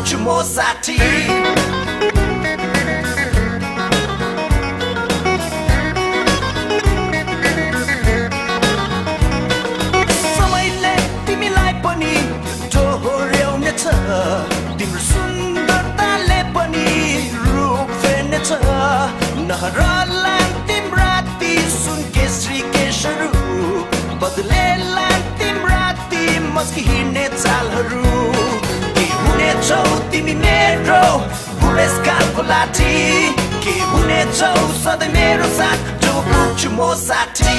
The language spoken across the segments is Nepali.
पुग्छु म साथी समयले तिमीलाई पनि दोहोर्याउनेछ तिम्रो सुन्दरताले पनि रूप फेर्नेछ नहरला तिम्रा ती सुनकेसरी केशहरू बदलेला तिम्रा ती मस्की हिँड्ने चालहरू के हुनेछौ तिमी मेरो बुढेसकालको लाठी के हुनेछौ सधैँ मेरो साथ जो पुग्छु म साथी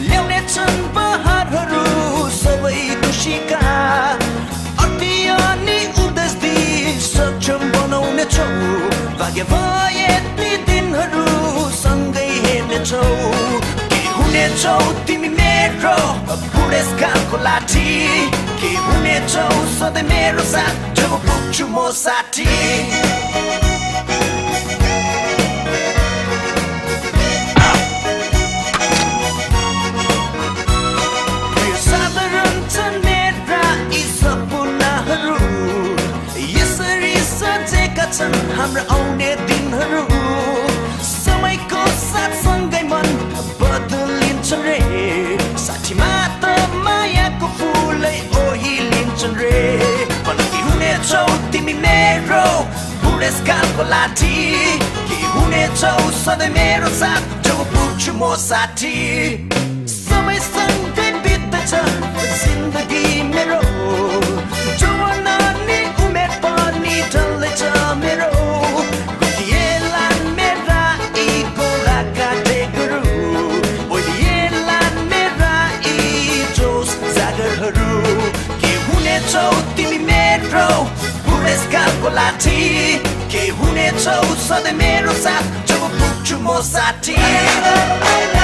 ल्याउनेछन् बहारहरू सबै खुसीका अति अनि उद्देश दिई सक्षम बनाउनेछौ भाग्य भए ती दिनहरू सँगै हेर्नेछौ के हुनेछौ तिमी मेरो बुढेसकालको लाठी के हुनेछौ सधैँ मेरो साथ जब पुग्छु म साथी हाम्रो आउने दिनहरू समयको साथसँगै मन बदलिन्छन् रे साथीमा त मायाको फुलै ओहिलिन्छन् रे के हुनेछौ तिमी मेरो बुढेसकालको लाठी के हुनेछौ सधैँ मेरो साथ जब पुग्छु म साथी समयसँगै बित्दैछ जिन्दगी मेरो जवान अनि उमेर पनि ढल्दैछ मेरो गुलिएला मेरा यी गोरा काटेकहरू ओलिएला मेरा यी जोस जागरहरू के हुनेछौ तिमी मेरो बुढेसकालको लाठी के हुनेछौ सधैँ मेरो साथ जब पुग्छु म साथी